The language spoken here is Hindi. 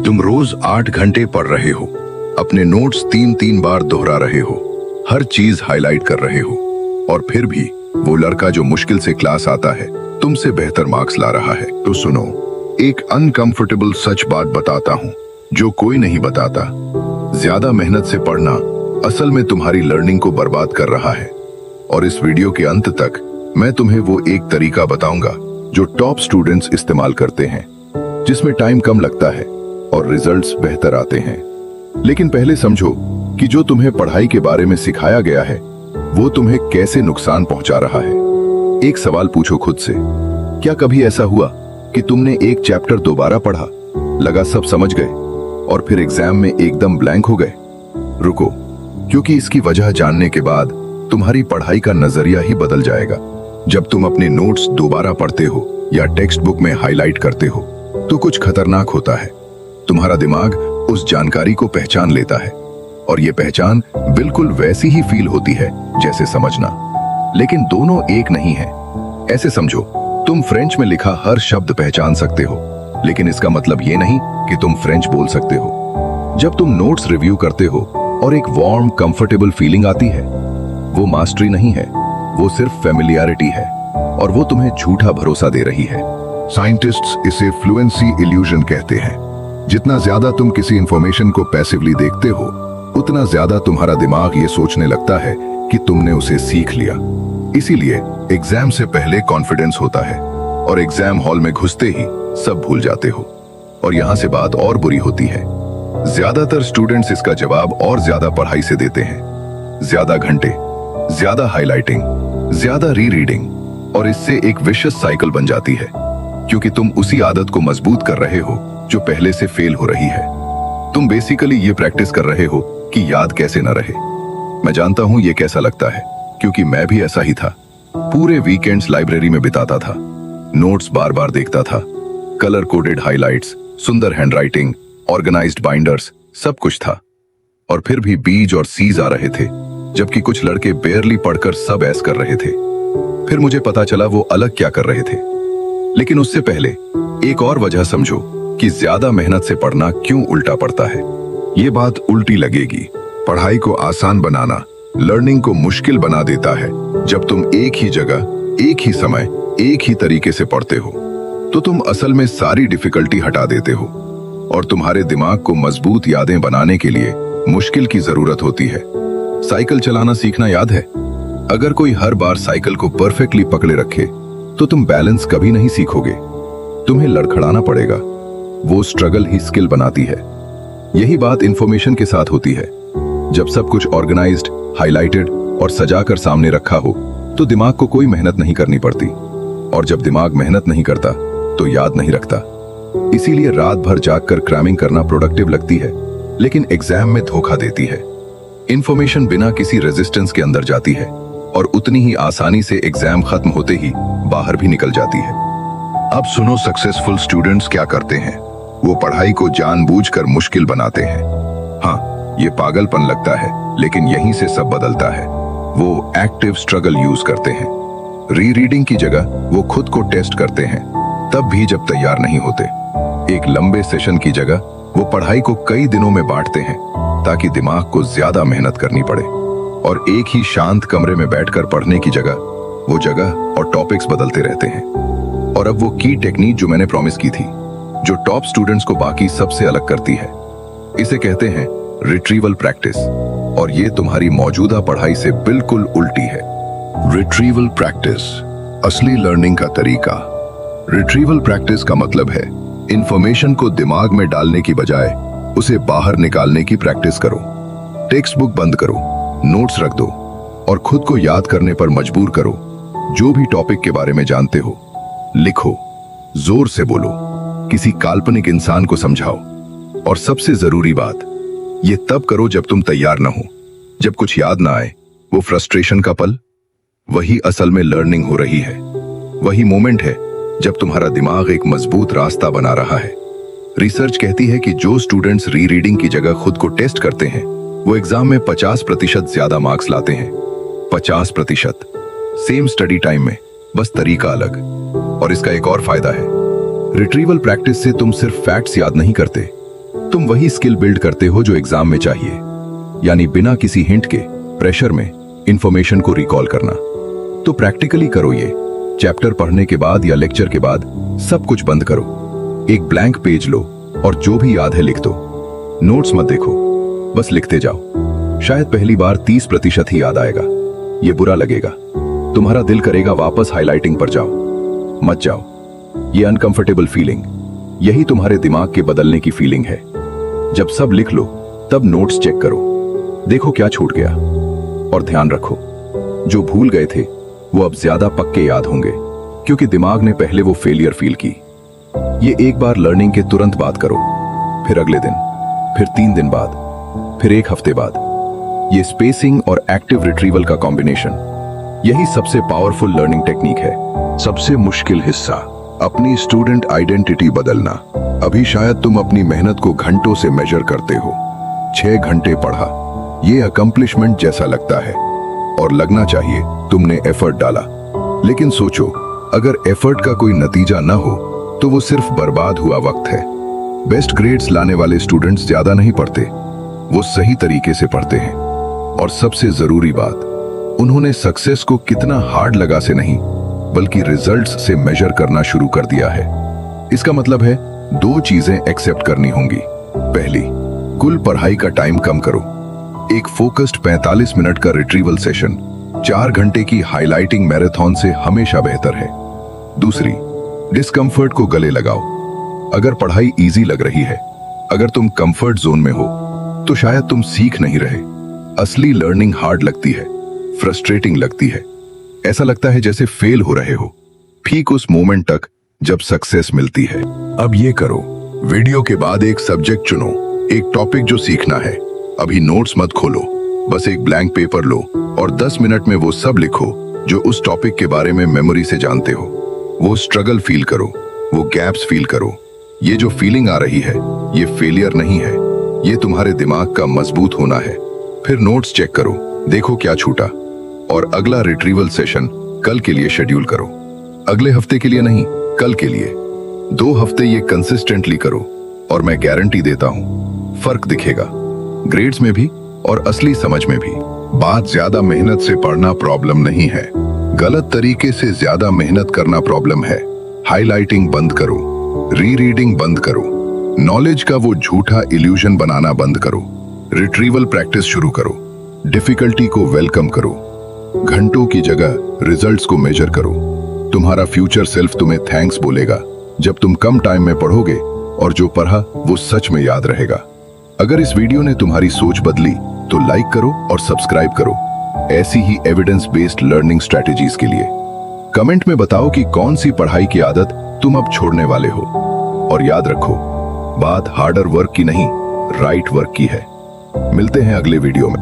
तुम रोज 8 घंटे पढ़ रहे हो, अपने नोट्स 3-3 बार दोहरा रहे हो, हर चीज हाईलाइट कर रहे हो, और फिर भी वो लड़का जो मुश्किल से क्लास आता है तुमसे बेहतर मार्क्स ला रहा है। तो सुनो, एक अनकंफर्टेबल सच बात बताता हूँ जो कोई नहीं बताता। ज्यादा मेहनत से पढ़ना असल में तुम्हारी लर्निंग को बर्बाद कर रहा है। और इस वीडियो के अंत तक मैं तुम्हें वो एक तरीका बताऊंगा जो टॉप स्टूडेंट्स इस्तेमाल करते हैं, जिसमें टाइम कम लगता है और रिजल्ट्स बेहतर आते हैं। लेकिन पहले समझो कि जो तुम्हें पढ़ाई के बारे में सिखाया गया है वो तुम्हें कैसे नुकसान पहुंचा रहा है। एक सवाल पूछो खुद से, क्या कभी ऐसा हुआ कि तुमने एक चैप्टर दोबारा पढ़ा, लगा सब समझ गए, और फिर एग्जाम में एकदम ब्लैंक हो गए? रुको, क्योंकि इसकी वजह जानने के बाद तुम्हारी पढ़ाई का नजरिया ही बदल जाएगा। जब तुम अपने नोट्स दोबारा पढ़ते हो या टेक्स्ट बुक में हाईलाइट करते हो तो कुछ खतरनाक होता है। तुम्हारा दिमाग उस जानकारी को पहचान लेता है, और ये पहचान बिल्कुल वैसी ही फील होती है जैसे समझना। लेकिन दोनों एक नहीं है। ऐसे समझो, तुम फ्रेंच में लिखा हर शब्द पहचान सकते हो, लेकिन इसका मतलब ये नहीं कि तुम फ्रेंच बोल सकते हो। जब तुम नोट्स रिव्यू करते हो और एक वार्म कंफर्टेबल फीलिंग आती है, वो मास्टरी नहीं है, वो सिर्फ फेमिलियरिटी है, और वो तुम्हें झूठा भरोसा दे रही है। साइंटिस्ट्स इसे फ्लुएंसी इल्यूजन कहते हैं। जितना ज्यादा तुम किसी इंफॉर्मेशन को पैसिवली देखते हो, उतना ज्यादा तुम्हारा दिमाग ये सोचने लगता है कि तुमने उसे सीख लिया। इसीलिए एग्जाम से पहले कॉन्फिडेंस होता है, और एग्जाम हॉल में घुसते ही सब भूल जाते हो। और यहाँ से बात और बुरी होती है। ज्यादातर स्टूडेंट्स इसका जवाब और ज्यादा पढ़ाई से देते हैं। ज्यादा घंटे, ज्यादा हाईलाइटिंग, ज्यादा री रीडिंग, और इससे एक विशियस साइकिल बन जाती है, क्योंकि तुम उसी आदत को मजबूत कर रहे हो जो पहले से फेल हो रही है। तुम बेसिकली ये प्रैक्टिस कर रहे हो कि याद कैसे न रहे। मैं जानता हूं ये कैसा लगता है, क्योंकि मैं भी ऐसा ही था। पूरे वीकेंड्स लाइब्रेरी में बिताता था, नोट्स बार बार देखता था, कलर कोडेड हाइलाइट्स, सुंदर हैंडराइटिंग, ऑर्गेनाइज्ड बाइंडर्स, सब कुछ था। और फिर भी बीज और सीज आ रहे थे, जबकि कुछ लड़के बेयरली पढ़कर सब ऐस कर रहे थे। फिर मुझे पता चला वो अलग क्या कर रहे थे। लेकिन उससे पहले एक और वजह समझो कि ज्यादा मेहनत से पढ़ना क्यों उल्टा पड़ता है। ये बात उल्टी लगेगी। पढ़ाई को आसान बनाना लर्निंग को मुश्किल बना देता है। जब तुम एक ही जगह, एक ही समय, एक ही तरीके से पढ़ते हो तो तुम असल में सारी डिफिकल्टी हटा देते हो, और तुम्हारे दिमाग को मजबूत यादें बनाने के लिए मुश्किल की जरूरत होती है। साइकिल चलाना सीखना याद है? अगर कोई हर बार साइकिल को परफेक्टली पकड़े रखे तो तुम बैलेंस कभी नहीं सीखोगे। तुम्हें लड़खड़ाना पड़ेगा। वो स्ट्रगल ही स्किल बनाती है। यही बात इंफॉर्मेशन के साथ होती है। जब सब कुछ ऑर्गेनाइज्ड, हाईलाइटेड और सजाकर सामने रखा हो तो दिमाग को कोई मेहनत नहीं करनी पड़ती, और जब दिमाग मेहनत नहीं करता तो याद नहीं रखता। इसीलिए रात भर जागकर क्रैमिंग करना प्रोडक्टिव लगती है, लेकिन एग्जाम में धोखा देती है। इंफॉर्मेशन बिना किसी रेजिस्टेंस के अंदर जाती है, और उतनी ही आसानी से एग्जाम खत्म होते ही बाहर भी निकल जाती है। अब सुनो, सक्सेसफुल स्टूडेंट्स क्या करते हैं। वो पढ़ाई को जानबूझकर मुश्किल बनाते हैं। हाँ, ये पागलपन लगता है, लेकिन यहीं से सब बदलता है। वो एक्टिव स्ट्रगल यूज करते हैं। री रीडिंग की जगह वो खुद को टेस्ट करते हैं, तब भी जब तैयार नहीं होते। एक लंबे सेशन की जगह वो पढ़ाई को कई दिनों में बांटते हैं, ताकि दिमाग को ज्यादा मेहनत करनी पड़े। और एक ही शांत कमरे में बैठकर पढ़ने की जगह वो जगह और टॉपिक्स बदलते रहते हैं। और अब वो की टेक्निक जो मैंने प्रॉमिस की थी, जो टॉप स्टूडेंट्स को बाकी सबसे अलग करती है, इसे कहते हैं रिट्रीवल प्रैक्टिस। और ये तुम्हारी मौजूदा पढ़ाई से बिल्कुल उल्टी है। रिट्रीवल प्रैक्टिस, असली लर्निंग का तरीका। रिट्रीवल प्रैक्टिस का मतलब है इंफॉर्मेशन को दिमाग में डालने की बजाय उसे बाहर निकालने की प्रैक्टिस करो। टेक्स्ट बुक बंद करो, नोट्स रख दो, और खुद को याद करने पर मजबूर करो। जो भी टॉपिक के बारे में जानते हो लिखो, जोर से बोलो, किसी काल्पनिक इंसान को समझाओ। और सबसे जरूरी बात, ये तब करो जब तुम तैयार ना हो, जब कुछ याद ना आए। वो फ्रस्ट्रेशन का पल, वही असल में लर्निंग हो रही है। वही मोमेंट है जब तुम्हारा दिमाग एक मजबूत रास्ता बना रहा है। रिसर्च कहती है कि जो स्टूडेंट्स री रीडिंग की जगह खुद को टेस्ट करते हैं वो एग्जाम में 50% ज्यादा मार्क्स लाते हैं। 50%। सेम स्टडी टाइम में, बस तरीका अलग। और इसका एक और फायदा है, रिट्रीवल प्रैक्टिस से तुम सिर्फ फैक्ट्स याद नहीं करते, तुम वही स्किल बिल्ड करते हो जो एग्जाम में चाहिए, यानी बिना किसी हिंट के प्रेशर में इंफॉर्मेशन को रिकॉल करना। तो प्रैक्टिकली करो ये। चैप्टर पढ़ने के बाद या लेक्चर के बाद सब कुछ बंद करो, एक ब्लैंक पेज लो और जो भी याद है लिख दो। नोट्स मत देखो, बस लिखते जाओ। शायद पहली बार 30% ही याद आएगा, ये बुरा लगेगा। तुम्हारा दिल करेगा वापस हाइलाइटिंग पर जाओ, मत जाओ। ये अनकंफर्टेबल फीलिंग, यही तुम्हारे दिमाग के बदलने की फीलिंग है। जब सब लिख लो तब नोट्स चेक करो, देखो क्या छूट गया। और ध्यान रखो, जो भूल गए थे वो अब ज्यादा पक्के याद होंगे, क्योंकि दिमाग ने पहले वो फेलियर फील की। ये एक बार लर्निंग के तुरंत बाद करो, फिर अगले दिन, फिर 3 दिन बाद, फिर 1 हफ्ते बाद। ये स्पेसिंग और एक्टिव रिट्रीवल का कॉम्बिनेशन, यही सबसे पावरफुल लर्निंग टेक्निक है। सबसे मुश्किल हिस्सा, अपनी स्टूडेंट आइडेंटिटी बदलना। अभी शायद तुम अपनी मेहनत को घंटों से मेजर करते हो। 6 घंटे पढ़ा, ये अकम्प्लिशमेंट जैसा लगता है, और लगना चाहिए तुमने एफर्ट डाला। लेकिन सोचो, अगर एफर्ट का कोई नतीजा न हो तो वो सिर्फ बर्बाद हुआ वक्त है। बेस्ट ग्रेड्स लाने वाले स्टूडेंट्स ज्यादा नहीं पढ़ते, वो सही तरीके से पढ़ते हैं। और सबसे जरूरी बात, उन्होंने सक्सेस को कितना हार्ड लगा से नहीं, बल्कि रिजल्ट्स से मेजर करना शुरू कर दिया है। इसका मतलब है 2 चीजें एक्सेप्ट करनी होंगी। पहली, कुल पढ़ाई का टाइम कम करो। एक फोकस्ड 45 मिनट का रिट्रीवल सेशन 4 घंटे की हाइलाइटिंग मैराथन से हमेशा बेहतर है। दूसरी, डिस्कंफर्ट को गले लगाओ। अगर पढ़ाई इजी लग रही है, अगर तुम कंफर्ट जोन में हो, तो शायद तुम सीख नहीं रहे। असली लर्निंग हार्ड लगती है, फ्रस्ट्रेटिंग लगती है, ऐसा लगता है जैसे फेल हो रहे हो, ठीक उस मोमेंट तक जब सक्सेस मिलती है। अब ये करो, वीडियो के बाद एक सब्जेक्ट चुनो, एक टॉपिक जो सीखना है। अभी नोट्स मत खोलो, बस एक ब्लैंक पेपर लो और 10 मिनट में वो सब लिखो जो उस टॉपिक के बारे में मेमोरी से जानते हो। वो स्ट्रगल फील करो, वो गैप्स फील करो। ये जो फीलिंग आ रही है, ये फेलियर नहीं है, ये तुम्हारे दिमाग का मजबूत होना है। फिर नोट्स चेक करो, देखो क्या छूटा, और अगला रिट्रीवल सेशन कल के लिए शेड्यूल करो। अगले हफ्ते के लिए नहीं, कल के लिए। 2 हफ्ते ये कंसिस्टेंटली करो और मैं गारंटी देता हूं फर्क दिखेगा, ग्रेड्स में भी और असली समझ में भी। बात ज्यादा मेहनत से पढ़ना प्रॉब्लम नहीं है, गलत तरीके से ज्यादा मेहनत करना प्रॉब्लम है। हाइलाइटिंग बंद करो, रीरीडिंग बंद करो, नॉलेज का वो झूठा इल्यूजन बनाना बंद करो। रिट्रीवल प्रैक्टिस शुरू करो, डिफिकल्टी को वेलकम करो, घंटों की जगह रिजल्ट्स को मेजर करो। तुम्हारा फ्यूचर सेल्फ तुम्हें थैंक्स बोलेगा जब तुम कम टाइम में पढ़ोगे और जो पढ़ा वो सच में याद रहेगा। अगर इस वीडियो ने तुम्हारी सोच बदली तो लाइक करो और सब्सक्राइब करो ऐसी ही एविडेंस बेस्ड लर्निंग स्ट्रेटेजीज के लिए। कमेंट में बताओ कि कौन सी पढ़ाई की आदत तुम अब छोड़ने वाले हो। और याद रखो, बात हार्डर वर्क की नहीं, राइट वर्क की है। मिलते हैं अगले वीडियो में।